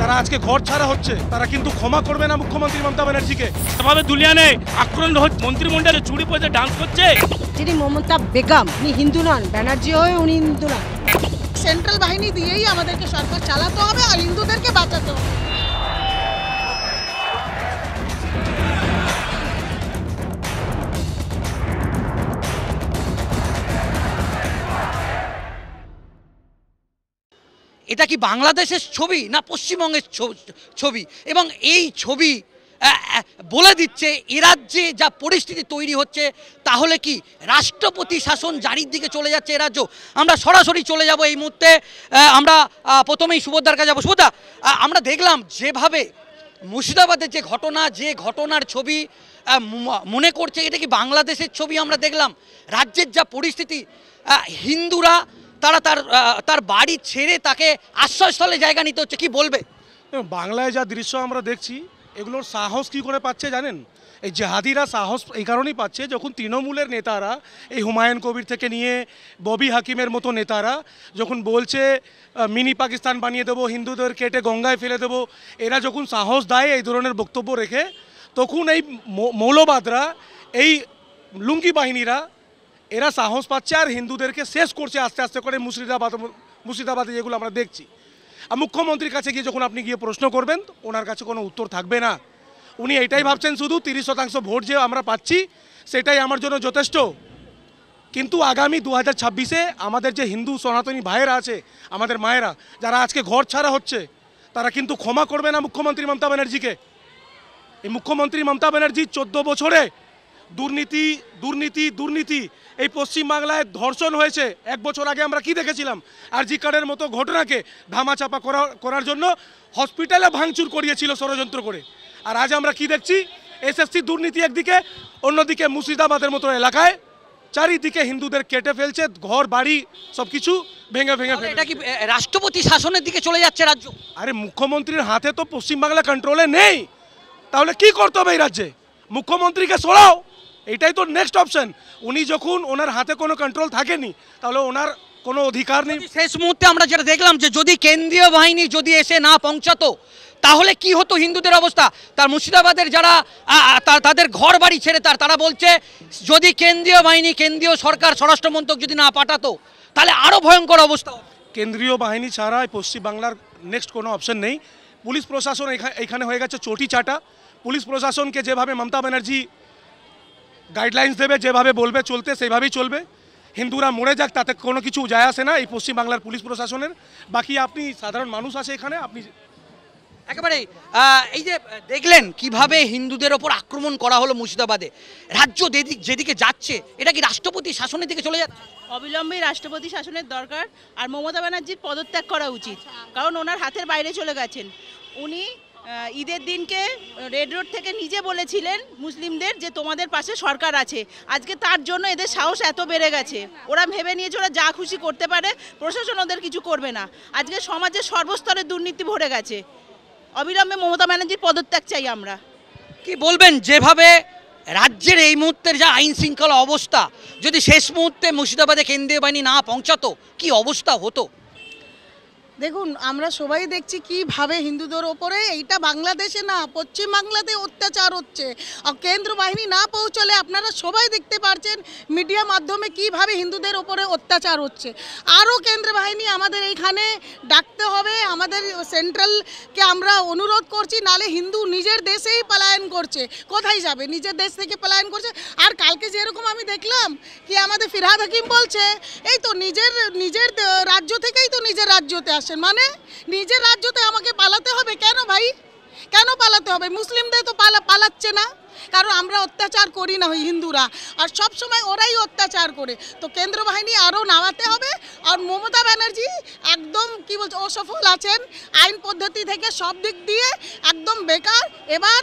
যারা আজকে ঘর ছাড়া হচ্ছে তারা কিন্তু ক্ষমা করবে না মুখ্যমন্ত্রী মমতা ব্যানার্জিকে। এভাবে দুলিয়ানে আক্রমণ মন্ত্রিমণ্ডলে চুরি পড়ে ডান্স করছে। যিনি মমতা বেগম, উনি হিন্দু নন, ব্যানার্জি হয়ে উনি হিন্দু নন। সেন্ট্রাল বাহিনী দিয়েই আমাদেরকে সরকার চালাতে হবে আর হিন্দুদেরকে বাঁচাতে হবে। এটা কি বাংলাদেশের ছবি না পশ্চিমবঙ্গের ছবি? এবং এই ছবি বলে দিচ্ছে এ রাজ্যে যা পরিস্থিতি তৈরি হচ্ছে, তাহলে কি রাষ্ট্রপতি শাসন জারির দিকে চলে যাচ্ছে এ রাজ্য? আমরা সরাসরি চলে যাব এই মুহূর্তে। আমরা প্রথমেই সুভদ্রার কাছে যাবো। সুভদ্রা, আমরা দেখলাম যেভাবে মুর্শিদাবাদের যে ঘটনার ছবি মনে করছে এটা কি বাংলাদেশের ছবি। আমরা দেখলাম রাজ্যের যা পরিস্থিতি, হিন্দুরা তারা তার বাড়ি ছেড়ে তাকে আশ্রয়স্থলে জায়গা নিতে হচ্ছে, কি বলবে? বাংলায় যা দৃশ্য আমরা দেখছি, এগুলোর সাহস কি করে পাচ্ছে জানেন? এই জেহাদিরা সাহস এই কারণেই পাচ্ছে, যখন তৃণমূলের নেতারা, এই হুমায়ুন কবির থেকে নিয়ে ববি হাকিমের মতো নেতারা যখন বলছে মিনি পাকিস্তান বানিয়ে দেবো, হিন্দুদের কেটে গঙ্গায় ফেলে দেবো, এরা যখন সাহস দেয় এই ধরনের বক্তব্য রেখে, তখন এই মৌলবাদরা, এই লুঙ্গি বাহিনীরা, এরা সাহস পাচ্ছে আর হিন্দুদেরকে শেষ করছে আস্তে আস্তে করে। মুর্শিদাবাদে যেগুলো আমরা দেখছি, আর মুখ্যমন্ত্রীর কাছে গিয়ে যখন আপনি গিয়ে প্রশ্ন করবেন, ওনার কাছে কোনো উত্তর থাকবে না। উনি এটাই ভাবছেন শুধু 30% ভোট যে আমরা পাচ্ছি সেটাই আমার জন্য যথেষ্ট। কিন্তু আগামী 2026-এ আমাদের যে হিন্দু সনাতনী ভাইয়েরা আছে, আমাদের মায়েরা যারা আজকে ঘর ছাড়া হচ্ছে, তারা কিন্তু ক্ষমা করবে না মুখ্যমন্ত্রী মমতা ব্যানার্জিকে। এই মুখ্যমন্ত্রী মমতা ব্যানার্জি 14 বছরে দুর্নীতি দুর্নীতি দুর্নীতি। এই পশ্চিমবাংলায় ধর্ষণ হয়েছে, 1 বছর আগে আমরা কি দেখেছিলাম? আরজি কার্ডের মতো ঘটনাকে ধামাচাপা করার জন্য হসপিটালে ভাঙচুর করিয়েছিল ষড়যন্ত্র করে। আর আজ আমরা কি দেখছি? এসএসসি দুর্নীতি একদিকে, অন্যদিকে মুর্শিদাবাদের মতো এলাকায় চারিদিকে হিন্দুদের কেটে ফেলছে, ঘর বাড়ি সব কিছু ভেঙে ভেঙে। এটা কি রাষ্ট্রপতি শাসনের দিকে চলে যাচ্ছে রাজ্য? আরে মুখ্যমন্ত্রীর হাতে তো পশ্চিমবাংলা কন্ট্রোলে নেই, তাহলে কি করতে হবে এই রাজ্যে? মুখ্যমন্ত্রীকে সরাও, এটাই তো নেক্সট অপশন। উনি যখন ওনার হাতে কোনো কন্ট্রোল থাকেনি, তাহলে ওনার কোনো অধিকার নেই। শেষ মুহূর্তে আমরা যেটা দেখলাম যে যদি কেন্দ্রীয় বাহিনী যদি এসে না পৌঁছাতো, তাহলে কি হতো হিন্দুদের অবস্থা? তার মুর্শিদাবাদের যারা তাদের ঘর বাড়ি ছেড়ে তারা বলছে যদি কেন্দ্রীয় বাহিনী, কেন্দ্রীয় সরকার, স্বরাষ্ট্রমন্ত্রক যদি না পাঠাতো, তাহলে আরও ভয়ঙ্কর অবস্থা। কেন্দ্রীয় বাহিনী ছাড়া পশ্চিমবাংলার নেক্সট কোনো অপশন নেই। পুলিশ প্রশাসন এখানে হয়ে গেছে চটি চাটা। পুলিশ প্রশাসনকে যেভাবে মমতা ব্যানার্জি গাইডলাইন্স দেবে, যেভাবে বলবে চলতে, সেইভাবেই চলবে। হিন্দুরা মরে যাক, তাতে কোনো কিছু যায় আসে না এই পশ্চিমবাংলার পুলিশ প্রশাসনের। বাকি আপনি সাধারণ মানুষ আছে এখানে, আপনি একেবারে এই যে দেখলেন কিভাবে হিন্দুদের ওপর আক্রমণ করা হলো মুর্শিদাবাদে। রাজ্য যেদিকে যাচ্ছে, এটা কি রাষ্ট্রপতি শাসনের দিকে চলে যাচ্ছে? অবিলম্বে রাষ্ট্রপতি শাসনের দরকার, আর মমতা ব্যানার্জির পদত্যাগ করা উচিত, কারণ ওনার হাতের বাইরে চলে গেছেন। উনি ঈদের দিনকে রেড রোড থেকে নিজে বলেছিলেন মুসলিমদের যে তোমাদের পাশে সরকার আছে। আজকে তার জন্য এদের সাহস এত বেড়ে গেছে, ওরা ভেবে নিয়েছে ওরা যা খুশি করতে পারে, প্রশাসন ওদের কিছু করবে না। আজকে সমাজের সর্বস্তরে দুর্নীতি ভরে গেছে। অবিলম্বে মমতা ব্যানার্জির পদত্যাগ চাই আমরা। কি বলবেন, যেভাবে রাজ্যের এই মুহূর্তের যা আইন শৃঙ্খলা অবস্থা, যদি শেষ মুহূর্তে মুর্শিদাবাদে কেন্দ্রীয় বাহিনী না পৌঁছাতো, কি অবস্থা হতো? দেখুন, আমরা সবাই দেখছি কিভাবে হিন্দুদের ওপরে, এইটা বাংলাদেশে না পশ্চিমবাংলাতে অত্যাচার হচ্ছে। আর কেন্দ্র বাহিনী না পৌঁছলে আপনারা সবাই দেখতে পাচ্ছেন মিডিয়া মাধ্যমে কিভাবে হিন্দুদের ওপরে অত্যাচার হচ্ছে। আরও কেন্দ্র বাহিনী আমাদের এইখানে ডাকতে হবে। আমাদের সেন্ট্রালকে আমরা অনুরোধ করছি, নালে হিন্দু নিজের দেশেই পলায়ন করছে। কোথায় যাবে? নিজের দেশ থেকে পলায়ন করছে। আর কালকে যেরকম আমি দেখলাম কি আমাদের ফিরহাদ হাকিম বলছে, এই তো নিজের রাজ্য থেকেই তো নিজের রাজ্যতে আসে, মানে নিজের রাজ্যতে আমাকে পালাতে হবে কেন ভাই? কেন পালাতে হবে? মুসলিমদের তো পালাচ্ছে না, কারণ আমরা অত্যাচার করি না হিন্দুরা, আর সব সময় ওরাই অত্যাচার করে। তো কেন্দ্র বাহিনী আরও নামাতে হবে। আর মমতা ব্যানার্জি একদম কি বলছে, অসফল আছেন আইন পদ্ধতি থেকে, সব দিক দিয়ে একদম বেকার। এবার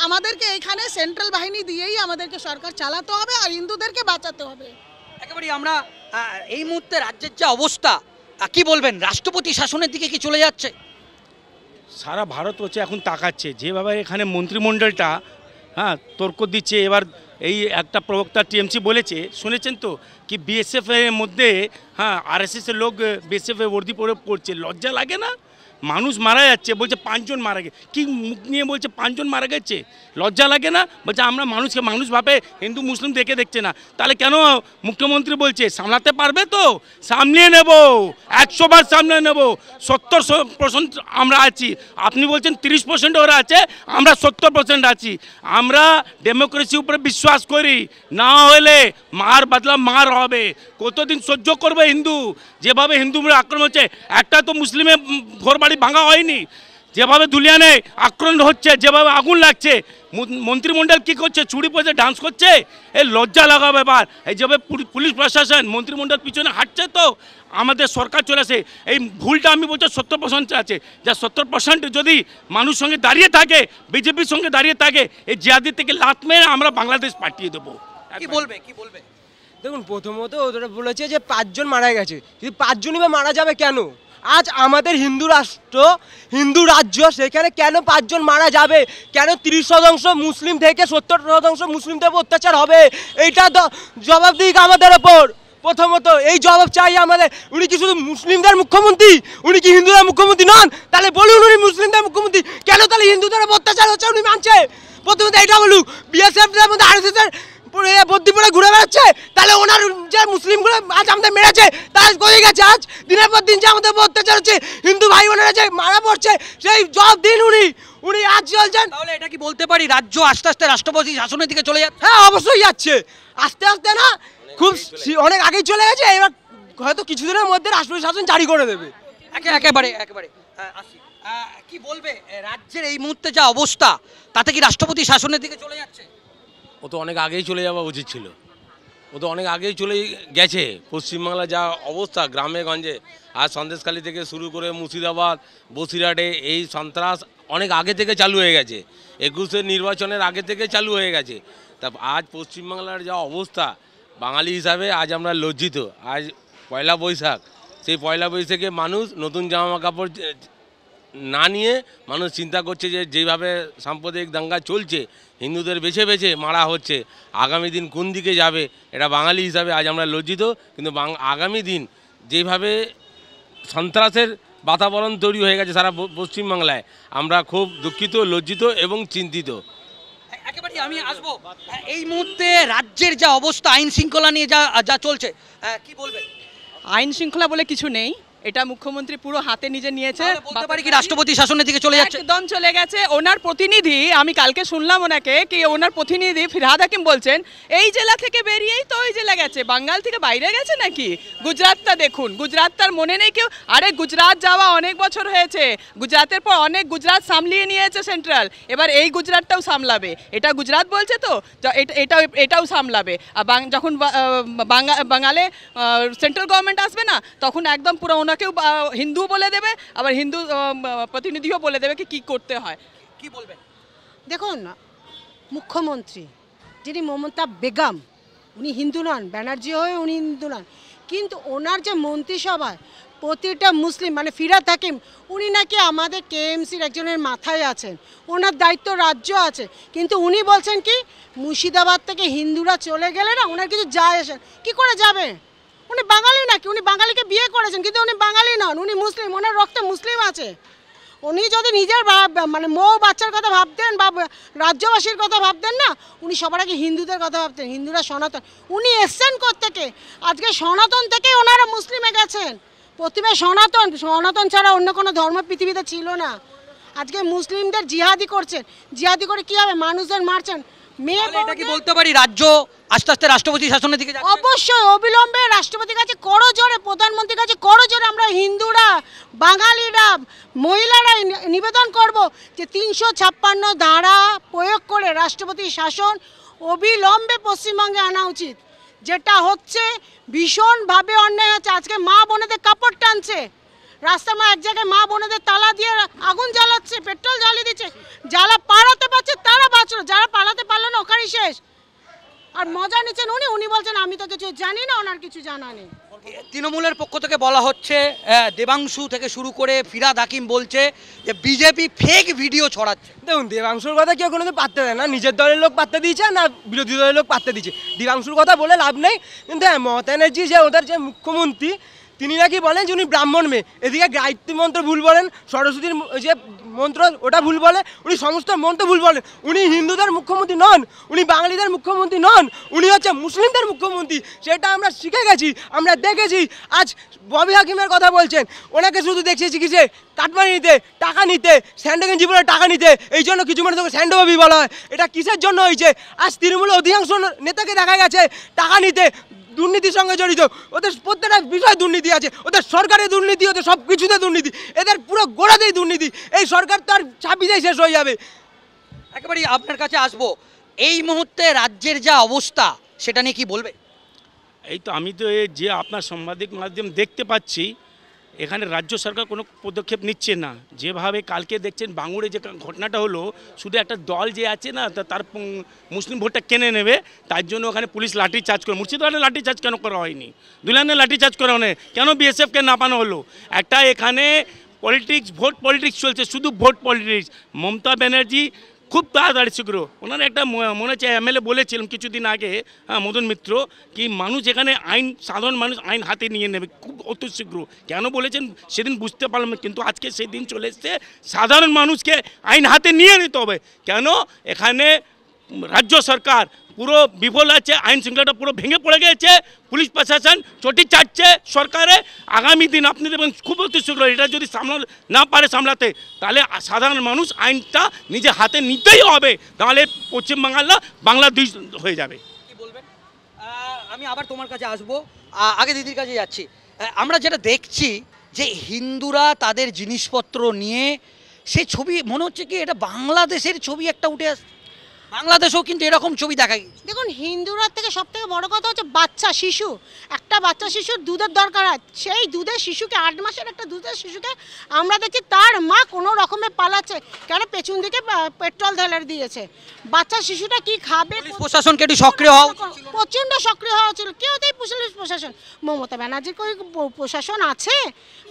আমাদেরকে এখানে সেন্ট্রাল বাহিনী দিয়েই আমাদেরকে সরকার চালাতে হবে আর হিন্দুদেরকে বাঁচাতে হবে। একেবারেই আমরা এই মুহূর্তে রাজ্যের যে অবস্থা, কি বলবেন, রাষ্ট্রপতি শাসনের দিকে কি চলে যাচ্ছে? সারা ভারত হচ্ছে এখন তাকাচ্ছে যেভাবে এখানে মন্ত্রিমণ্ডলটা তর্ক দিচ্ছে। এবার এই একটা প্রবক্তা টিএমসি বলেছে, শুনেছেন তো, কি বিএসএফ এর মধ্যে আরএসএস এর লোক বিএসএফ এর বর্দি পরে পড়ছে। লজ্জা লাগে না? মানুষ মারা যাচ্ছে, বলছে 5 জন মারা গেছে। কি মুখ নিয়ে বলছে 5 জন মারা গেছে? লজ্জা লাগে না? বলছে আমরা মানুষকে মানুষ ভাবে, হিন্দু মুসলিম দেখছে না। তাহলে কেন মুখ্যমন্ত্রী বলছে সামলাতে পারবে তো? সামলিয়ে নেব, 100 বার সামলে নেব। 70% আমরা আছি, আপনি বলছেন 30% ওরা আছে, আমরা 70% আছি। আমরা ডেমোক্রেসি উপরে বিশ্বাস করি, না হলে মার বদলা মার হবে। কতদিন সহ্য করবে হিন্দু? যেভাবে হিন্দুরা আক্রমণ হচ্ছে, একটা তো মুসলিমের ঘর বাড়ি ভাঙা হয়নি। যেভাবে দুলিয়ানে আক্রমণ হচ্ছে, যেভাবে আগুন লাগছে, মন্ত্রিমণ্ডল কি করছে? চুরি পয়সা ডান্স করছে। এই লজ্জা লাগা ব্যাপার। এই যেভাবে পুলিশ প্রশাসন মন্ত্রিমণ্ডল পিছনে হাঁটছে, তো আমাদের সরকার চলে আসে। এই ভুলটা আমি বলছি 70% আছে। যা 70% যদি মানুষ সঙ্গে দাঁড়িয়ে থাকে, বিজেপির সঙ্গে দাঁড়িয়ে থাকে, এই জিহাদি থেকে লাত মেরে আমরা বাংলাদেশ পাঠিয়ে দেবো। কি বলবে, কি বলবে? দেখুন, প্রথমত ওরা বলেছে যে 5 জন মারা গেছে। যদি 5 জনই বা মারা যাবে কেন? আজ আমাদের হিন্দু রাষ্ট্র, হিন্দু রাজ্য, সেখানে কেন 5 জন মারা যাবে? কেন 30% মুসলিম থেকে 70% মুসলিমদের উপর অত্যাচার হবে? এইটা জবাব দিক আমাদের ওপর। প্রথমত এই জবাব চাই আমাদের। উনি কি শুধু মুসলিমদের মুখ্যমন্ত্রী? উনি কি হিন্দুদের মুখ্যমন্ত্রী নন? তাহলে বলুন উনি মুসলিমদের মুখ্যমন্ত্রী কেন? তাহলে হিন্দুদের উপর অত্যাচার হচ্ছে উনি মানছে? প্রথমত এইটা বলুক। বিএসএফদের মধ্যে আরএসএসের বদ্যি পরে ঘুরে বেড়াচ্ছে, তাহলে ওনার যে মুসলিমগুলো আজ আমাদের মেরেছে, তারা কোথায় গেছে? আজ দিনের পর দিন যে আমাদের উপর অত্যাচার হচ্ছে, হিন্দু ভাই বোনেরা যে মারা পড়ছে, সেই জবাব দিন উনি আজ চলছেন। তাহলে এটা কি বলতে পারি রাজ্য আস্তে আস্তে রাষ্ট্রপতি শাসনের দিকে চলে যাচ্ছে? হ্যাঁ, অবশ্যই যাচ্ছে। আস্তে আস্তে না, খুব অনেক আগেই চলে গেছে। এবার হয়তো কিছুদিনের মধ্যে রাষ্ট্রপতি শাসন জারি করে দেবে। একেবারে আসি। কি বলবে, রাজ্যের এই মুহূর্তে যা অবস্থা, তাতে কি রাষ্ট্রপতি শাসনের দিকে চলে যাচ্ছে? ও তো অনেক আগেই চলে যাওয়া উচিত ছিল। ও তো অনেক আগেই চলে গেছে। পশ্চিমবাংলার যা অবস্থা, গ্রামে গঞ্জে, আর সন্দেশখালী থেকে শুরু করে মুর্শিদাবাদ, বসিরহাটে এই সন্ত্রাস অনেক আগে থেকে চালু হয়ে গেছে। 21-এর নির্বাচনের আগে থেকে চালু হয়ে গেছে। তা আজ পশ্চিমবাংলার যা অবস্থা, বাঙালি হিসাবে আজ আমরা লজ্জিত। আজ পয়লা বৈশাখ, সেই পয়লা বৈশাখে মানুষ নতুন জামা কাপড় না নিয়ে মানুষ চিন্তা করছে যে যেভাবে সাম্প্রদায়িক দাঙ্গা চলছে, হিন্দুদের বেছে বেছে মারা হচ্ছে, আগামী দিন কোন দিকে যাবে? এটা বাঙালি হিসাবে আজ আমরা লজ্জিত। কিন্তু আগামী দিন যেভাবে সন্ত্রাসের বাতাবরণ তৈরি হয়ে গেছে সারা পশ্চিমবাংলায়, আমরা খুব দুঃখিত, লজ্জিত এবং চিন্তিত। একেবারে আমি আসবো। এই মুহূর্তে রাজ্যের যা অবস্থা, আইন শৃঙ্খলা নিয়ে যা চলছে, কি বলবেন? আইন শৃঙ্খলা বলে কিছু নেই, এটা মুখ্যমন্ত্রী পুরো হাতে নিজে নিয়েছে। বলতে পারি কি রাষ্ট্রপতি শাসনের দিকে চলে যাচ্ছে? একদম চলে গেছে। ওনার প্রতিনিধি, আমি কালকে শুনলাম ওনাকে, কি ওনার প্রতিনিধি ফিরহাদ হাকিম বলছেন এই জেলা থেকে বেরিয়েই তো ওই জেলা গেছে, বাঙ্গাল থেকে বাইরে গেছে নাকি? গুজরাটটা দেখুন, গুজরাট তার মনে নেই কেউ? আরে গুজরাট যাওয়া অনেক বছর হয়েছে, গুজরাটের পর অনেক গুজরাট সামলিয়ে নিয়েছে সেন্ট্রাল, এবার এই গুজরাটটাও সামলাবে। এটা গুজরাট বলছে তো, এটাও সামলাবে। আর যখন বাঙালে সেন্ট্রাল গভর্নমেন্ট আসবে না, তখন একদম পুরো ওনাকেও হিন্দু বলে দেবে, আবার হিন্দু প্রতিনিধিও বলে দেবে কি করতে হয়। কি বলবেন? দেখুন, মুখ্যমন্ত্রী যিনি মমতা বেগম, উনি হিন্দু নন, ব্যানার্জি হয়ে উনি হিন্দু নন, কিন্তু ওনার যে মন্ত্রিসভায় প্রতিটা মুসলিম, মানে ফিরহাদ হাকিম, উনি নাকি আমাদের কেএমসির একজনের মাথায় আছেন, ওনার দায়িত্ব রাজ্য আছে, কিন্তু উনি বলছেন কি মুর্শিদাবাদ থেকে হিন্দুরা চলে গেলে না ওনার কিছু যায় আসে। কি করে যাবে? উনি বাঙালি নাকি? উনি বাঙালিকে বিয়ে করেছেন, কিন্তু উনি বাঙালি নন, উনি মুসলিম, ওনার রক্তে মুসলিম আছে। উনি যদি নিজের মানে মৌ বাচ্চার কথা ভাবতেন বা রাজ্যবাসীর কথা ভাবতেন না, উনি সবার আগে হিন্দুদের কথা ভাবতেন। হিন্দুরা সনাতন, উনি এসছেন কোত্থেকে? আজকে সনাতন থেকে ওনারা মুসলিমে গেছেন। প্রথমে সনাতন ছাড়া অন্য কোনো ধর্ম পৃথিবীতে ছিল না। আজকে মুসলিমদের জিহাদি করছেন, জিহাদি করে কি হবে? মানুষদের মারছেন। এটা কি বলতে পারি রাজ্য আস্তে আস্তে রাষ্ট্রপতি শাসনের দিকে যাচ্ছে? অবশ্যই অবিলম্বে রাষ্ট্রপতির কাছে করো জোরে, প্রধানমন্ত্রীর কাছে করো জোরে, আমরা হিন্দুরা, বাঙালিরা, মহিলারা নিবেদন করব যে 356 ধারা প্রয়োগ করে রাষ্ট্রপতি শাসন অবিলম্বে পশ্চিমবঙ্গে আনা উচিত। যেটা হচ্ছে ভীষণভাবে অন্যায় হচ্ছে। আজকে মা বোনেদের কাপড় টানছে, রাস্তার মা এক জায়গায় মা বোনেদের তালা দিয়ে আগুন জ্বালাচ্ছে, পেট্রোল জ্বালিয়ে দিচ্ছে। যারা পালাতে পারছে তারা বাঁচলো, যারা পালাতে পারলো না ওখানেই শেষ। আর মজা নিচ্ছেন উনি বলছেন আমি তো কিছু জানি না, ওনার কিছু জানা নেই। তৃণমূলের পক্ষ থেকে বলা হচ্ছে, দেবাংশু থেকে শুরু করে ফিরহাদ হাকিম বলছে যে বিজেপি ফেক ভিডিও ছড়াচ্ছে। দেখুন, দেবাংশুর কথা কেউ কোনোদিন পাত্তা দেয় না। নিজের দলের লোক পাত্তা দিয়েছে না বিরোধী দলের লোক পাত্তা দিচ্ছে। দেবাংশুর কথা বলে লাভ নেই। কিন্তু হ্যাঁ, মমতা ব্যানার্জি যে ওদের যে মুখ্যমন্ত্রী, তিনি নাকি বলেন যে উনি ব্রাহ্মণ মেয়ে, এদিকে গায়ত্রী মন্ত্র ভুল বলেন, সরস্বতীর যে মন্ত্র ওটা ভুল বলে, উনি সমস্ত মন্ত্র ভুল বলেন। উনি হিন্দুদের মুখ্যমন্ত্রী নন, উনি বাঙালিদের মুখ্যমন্ত্রী নন, উনি হচ্ছে মুসলিমদের মুখ্যমন্ত্রী। সেটা আমরা শিখে গেছি, আমরা দেখেছি। আজ ববি হাকিমের কথা বলছেন, ওনাকে শুধু দেখেছি কিসে কাটমানি নিতে, টাকা নিতে, স্যান্ডো গেঞ্জি পরে টাকা নিতে, এই জন্য কিছু মানুষ স্যান্ডো ববি বলা হয়। এটা কিসের জন্য হয়েছে? আজ তৃণমূলের অধিকাংশ নেতাকে দেখা গেছে টাকা নিতে, দুর্নীতির সঙ্গে জড়িত। ওদের প্রত্যেকটা বিষয় দুর্নীতি আছে, ওদের সরকারের দুর্নীতি, ওদের সব কিছুতে দুর্নীতি, এদের পুরো গোড়াতেই দুর্নীতি। এই সরকার তো আর 26-এই শেষ হয়ে যাবে। একেবারেই আপনার কাছে আসবো, এই মুহূর্তে রাজ্যের যা অবস্থা সেটা নিয়ে কি বলবে? এই তো আমি তো যে আপনার সাংবাদিক মাধ্যম দেখতে পাচ্ছি, এখানে রাজ্য সরকার কোনো পদক্ষেপ নিচ্ছে না। যেভাবে কালকে দেখছেন বাঙুরে যে ঘটনাটা হলো, শুধু একটা দল যে আছে না তার মুসলিম ভোটটা কেনে নেবে, তার জন্য ওখানে পুলিশ লাঠি চার্জ করে। মুর্শিদাবাদে লাঠি চার্জ কেন করা হয়নি? দুলানে লাঠি চার্জ করা হয়নি কেন? বিএসএফকে নাপানো হলো? একটা এখানে পলিটিক্স, ভোট পলিটিক্স চলছে, শুধু ভোট পলিটিক্স। মমতা ব্যানার্জি খুব তাড়াতাড়ি শীঘ্র, ওনারা একটা মনে হচ্ছে এমএলএ বলেছিলাম কিছুদিন আগে, মদন মিত্র, কি মানুষ এখানে আইন, সাধারণ মানুষ আইন হাতে নিয়ে নেবে খুব অতি শীঘ্র। কেন বলেছেন সেদিন বুঝতে পারলাম না, কিন্তু আজকে সেই দিন চলে এসছে, সাধারণ মানুষকে আইন হাতে নিয়ে নিতে হবে। কেন? এখানে রাজ্য সরকার পুরো বিফল আছে, আইন শৃঙ্খলাটা পুরো ভেঙে পড়ে গেছে, পুলিশ প্রশাসন চটি চাটছে সরকারে। আগামী দিন আপনি দেখবেন খুব অতি শীঘ্র এটা যদি না পারে সামলাতে, তাহলে সাধারণ মানুষ আইনটা নিজে হাতে নিতেই হবে, তাহলে পশ্চিমবাংলা বাংলা দুই হয়ে যাবে। কি বলবেন? আমি আবার তোমার কাছে আসবো, আগে দিদির কাছে যাচ্ছি। আমরা যেটা দেখছি যে হিন্দুরা তাদের জিনিসপত্র নিয়ে, সেই ছবি মনে হচ্ছে কি এটা বাংলাদেশের ছবি একটা উঠে আসছে। বাংলাদেশেও কিন্তু এরকম ছবি দেখা গেছে। দেখুন, হিন্দুরা থেকে সব থেকে বড় কথা হচ্ছে বাচ্চা শিশু। একটা বাচ্চা শিশুর দুধের দরকার হয়, সেই দুধের শিশুকে, 8 মাসের একটা দুধের শিশুকে আমরা দেখি তার মা কোনো রকমে পালাচ্ছে, কেন? পেছন দিকে পেট্রোল ঢেলে দিয়েছে। বাচ্চা শিশুটা কি খাবে? প্রশাসনকে একটু সক্রিয় হওয়া উচিত, প্রচণ্ড সক্রিয় হওয়া ছিল। কেউতেই পুলিশ প্রশাসন, মমতা ব্যানার্জির প্রশাসন আছে?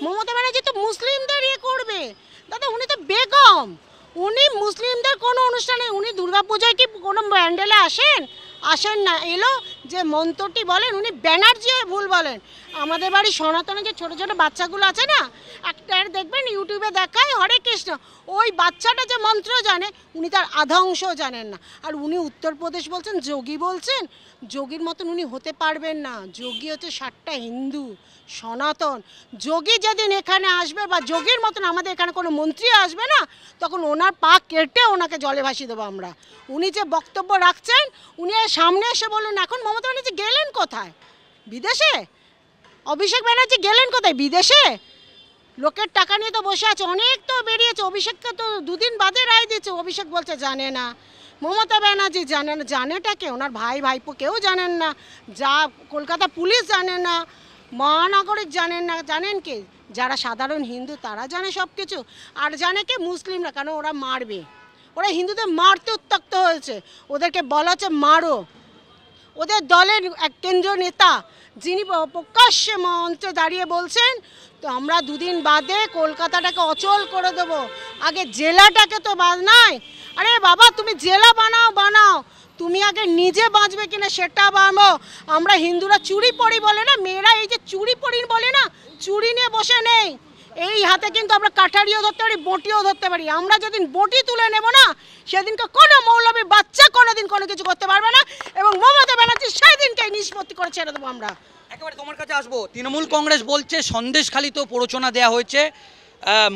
মমতা ব্যানার্জি তো মুসলিমদের ইয়ে করবে। দাদা, উনি তো বেগম, উনি মুসলিমদের কোনো অনুষ্ঠানে, উনি দুর্গাপূজায় কি কোনো প্যান্ডেলে আসেন না। এলো যে মন্ত্রটি বলেন, উনি ব্যানার্জি হয়ে ভুল বলেন। আমাদের বাড়ি সনাতনে যে ছোটো ছোটো বাচ্চাগুলো আছে না, একটা দেখবেন ইউটিউবে দেখায় হরে কৃষ্ণ, ওই বাচ্চাটা যে মন্ত্র জানে, উনি তার আধা অংশও জানেন না। আর উনি উত্তরপ্রদেশ বলছেন, যোগী বলছেন, যোগীর মতন উনি হতে পারবেন না। যোগী হচ্ছে 7টা হিন্দু সনাতন। যোগী যেদিন এখানে আসবে, বা যোগীর মতন আমাদের এখানে কোনো মন্ত্রী আসবে না, তখন ওনার পা কেটে ওনাকে জলে ভাসিয়ে দেবো আমরা। উনি যে বক্তব্য রাখছেন, উনি সামনে এসে বলুন, এখন মমতা ব্যানার্জি গেলেন কোথায়? বিদেশে? অভিষেক ব্যানার্জি গেলেন কোথায়? বিদেশে? লোকের টাকা নিয়ে তো বসে আছে, অনেক তো বেরিয়েছে। অভিষেককে তো 2 দিন বাদে রায় দিয়েছে, অভিষেক বলছে জানে না। মমতা ব্যানার্জি জানে না, জানেটাকে ওনার ভাইপো কেউ জানেন না, যা কলকাতা পুলিশ জানে না, মহানগরিক জানেন না। জানেন কে? যারা সাধারণ হিন্দু তারা জানে সব কিছু। আর জানে কে? মুসলিমরা, কেন ওরা মারবে, ওরা হিন্দুদের মারতে উত্তক্ত হয়েছে, ওদেরকে বলা হচ্ছে মারো। ওদের দলের এক কেন্দ্রীয় নেতা যিনি প্রকাশ্যে মঞ্চে দাঁড়িয়ে বলছেন, তো আমরা 2 দিন বাদে কলকাতাটাকে অচল করে দেবো, আগে জেলাটাকে তো বানাই। আরে বাবা, তুমি জেলা বানাও, তুমি আগে নিজে বাঁচবে কিনা সেটা ভাবো। আমরা হিন্দুরা চুরি পরি বলে না, মেয়েরা এই যে চুরি পরি বলে না, চুরি নিয়ে বসে নেই। এই হাতে কিন্তু আমরা কাঠারিও ধরতে পারি, বটিও ধরতে পারি। আমরা যেদিন বটি তুলে নেব না, সেদিনকে কোনো মৌলবী বাচ্চা কোনোদিন কোনো কিছু করতে পারবে না, এবং মমতা ব্যানার্জি সেদিনকে নিষ্পত্তি করে ছেড়ে দেবো আমরা। একেবারে তোমার কাছে আসবো। তৃণমূল কংগ্রেস বলছে সন্দেশখালিতেও প্ররোচনা দেওয়া হয়েছে,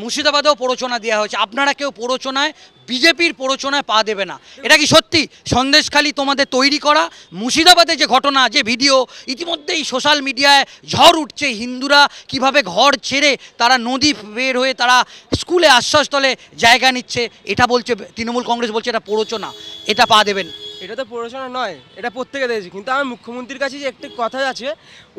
মুর্শিদাবাদেও প্ররোচনা দেওয়া হয়েছে, আপনারা কেউ প্ররোচনায়, বিজেপির প্ররোচনায় পা দেবে না। এটা কি সত্যি? সন্দেশখালি তোমাদের তৈরি করা? মুর্শিদাবাদে যে ঘটনা, যে ভিডিও ইতিমধ্যেই সোশ্যাল মিডিয়ায় ঝড় উঠছে, হিন্দুরা কিভাবে ঘর ছেড়ে তারা নদী বের হয়ে তারা স্কুলে আশ্রয়স্থলে জায়গা নিচ্ছে, এটা বলছে তৃণমূল কংগ্রেস, বলছে এটা প্ররোচনা, এটা পা দেবেন? এটা তো প্ররোচনা নয়, এটা প্রত্যেকে দেখেছি। কিন্তু আমার মুখ্যমন্ত্রীর কাছে যে একটি কথা আছে,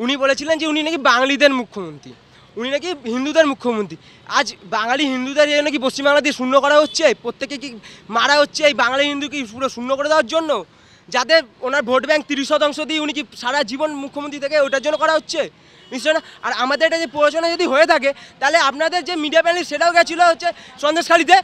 উনি বলেছিলেন যে উনি নাকি বাঙালিদের মুখ্যমন্ত্রী, উনি নাকি হিন্দুদের মুখ্যমন্ত্রী। আজ বাঙালি হিন্দুদের জন্য কি পশ্চিমবাংলা দিয়ে শূন্য করা হচ্ছে? প্রত্যেকে কি মারা হচ্ছে এই বাঙালি হিন্দু কি পুরো শূন্য করে দেওয়ার জন্য? যাতে ওনার ভোট ব্যাংক 30% দিয়ে উনি কি সারা জীবন মুখ্যমন্ত্রী থেকে ওটার জন্য করা হচ্ছে? নিশ্চয় না। আর আমাদের এটা যে প্ররোচনা যদি হয়ে থাকে, তাহলে আপনাদের যে মিডিয়া প্যানেল সেটাও গেছিলো হচ্ছে সন্দেশখালিতে,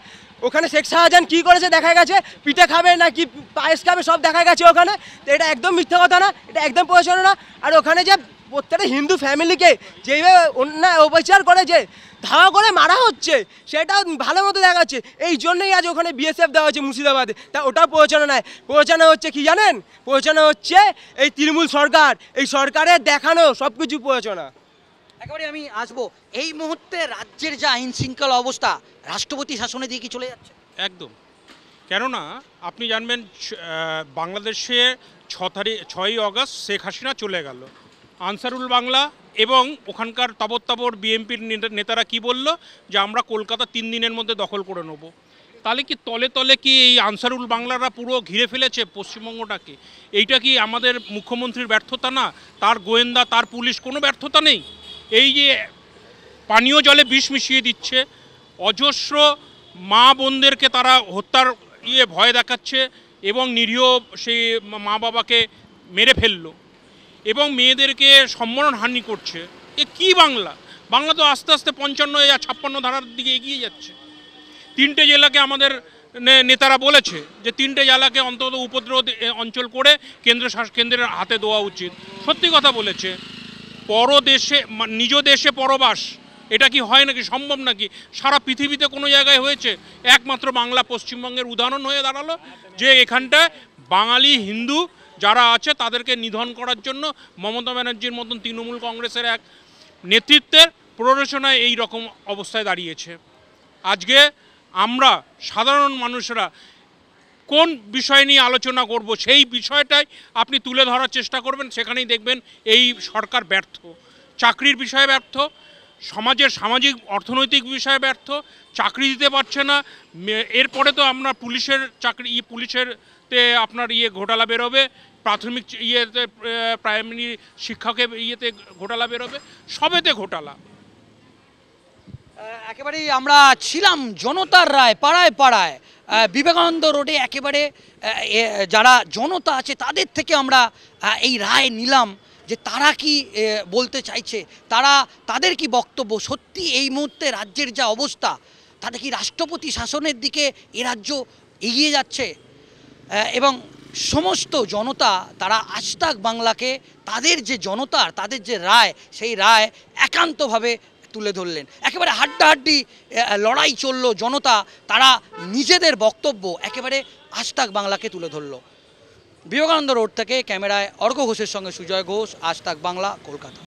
ওখানে শেখ শাহজাহান কী করেছে দেখা গেছে, পিঠে খাবে না কি পায়েস খাবে সব দেখা গেছে ওখানে। তো এটা একদম মিথ্যা কথা না, এটা একদম প্ররোচনা না। আর ওখানে যে প্রত্যেকটা হিন্দু ফ্যামিলিকে যেভাবে অন্যায় অত্যাচার করে যে ধাওয়া করে মারা হচ্ছে সেটা ভালো মতো দেখাচ্ছে। এই জন্যই আজ ওখানে বিএসএফ দেওয়া হচ্ছে মুর্শিদাবাদে, তা ওটা পৌঁছানো নয়, পৌঁছানো হচ্ছে কি জানেন, পৌঁছানো হচ্ছে এই তৃণমূল সরকার, এই সরকারের দেখানো সব কিছু পৌঁছানো। একেবারে আমি আসবো, এই মুহূর্তে রাজ্যের যা আইন শৃঙ্খলা অবস্থা রাষ্ট্রপতি শাসনে দিয়ে কি চলে যাচ্ছে? একদম, কেননা আপনি জানবেন বাংলাদেশে 6ই আগস্ট শেখ হাসিনা চলে গেল, আনসারুল বাংলা এবং ওখানকার তাবর বিএনপির নেতারা কি বলল যে আমরা কলকাতা 3 দিনের মধ্যে দখল করে নেব। তাহলে কি তলে তলে কি এই আনসারুল বাংলারা পুরো ঘিরে ফেলেছে পশ্চিমবঙ্গটাকে? এইটা কি আমাদের মুখ্যমন্ত্রীর ব্যর্থতা না? তার গোয়েন্দা, তার পুলিশ কোনো ব্যর্থতা নেই? এই যে পানীয় জলে বিষ মিশিয়ে দিচ্ছে, অজস্র মা বোনদেরকে তারা হত্যার ভয় দেখাচ্ছে এবং নিরীহ সেই মা বাবাকে মেরে ফেললো এবং মেয়েদেরকে সম্মানহানি করছে। এ কি বাংলা? বাংলা তো আস্তে আস্তে 55 আর 56 ধারার দিকে এগিয়ে যাচ্ছে। 3টে জেলাকে আমাদের নেতারা বলেছে যে 3টে জেলাকে অন্তত উপদ্রব অঞ্চল করে কেন্দ্রের হাতে দেওয়া উচিত। সত্যি কথা বলেছে। পরদেশে নিজ দেশে পরবাস, এটা কি হয় নাকি? সম্ভব নাকি? সারা পৃথিবীতে কোনো জায়গায় হয়েছে? একমাত্র বাংলা পশ্চিমবঙ্গের উদাহরণ হয়ে দাঁড়ালো যে এখানটায় বাঙালি হিন্দু যারা আছে তাদেরকে নিধন করার জন্য মমতা ব্যানার্জির মতন তৃণমূল কংগ্রেসের এক নেতৃত্বের প্ররোচনায় এই রকম অবস্থায় দাঁড়িয়েছে। আজকে আমরা সাধারণ মানুষরা কোন বিষয় নিয়ে আলোচনা করব সেই বিষয়টাই আপনি তুলে ধরার চেষ্টা করবেন, সেখানেই দেখবেন এই সরকার ব্যর্থ। চাকরির বিষয়ে ব্যর্থ, সমাজের সামাজিক অর্থনৈতিক বিষয়ে ব্যর্থ, চাকরি দিতে পারছে না। এরপরে তো আমরা পুলিশেরতে আপনার ঘোটালা বেরোবে, প্রাথমিক প্রাইমারি শিক্ষকের ঘোটালা বেরোবে, সবেতে ঘোটালা। একেবারেই আমরা ছিলাম জনতার রায় পাড়ায় পাড়ায়, বিবেকানন্দ রোডে একেবারে যারা জনতা আছে তাদের থেকে আমরা এই রায় নিলাম যে তারা কি বলতে চাইছে, তাদের কি বক্তব্য। সত্যি এই মুহূর্তে রাজ্যের যা অবস্থা, তাতে কি রাষ্ট্রপতি শাসনের দিকে এ রাজ্য এগিয়ে যাচ্ছে? এবং সমস্ত জনতা তারা আজতাক বাংলাকে তাদের যে জনতার তাদের যে রায়, সেই রায় একান্তভাবে তুলে ধরলেন। একেবারে হাড্ডাহাড্ডি লড়াই চললো, জনতা তারা নিজেদের বক্তব্য একেবারে আজতাক বাংলাকে তুলে ধরলো। বিবেকানন্দ রোড থেকে ক্যামেরায় অর্ঘ্য ঘোষের সঙ্গে সুজয় ঘোষ, আজতাক বাংলা, কলকাতা।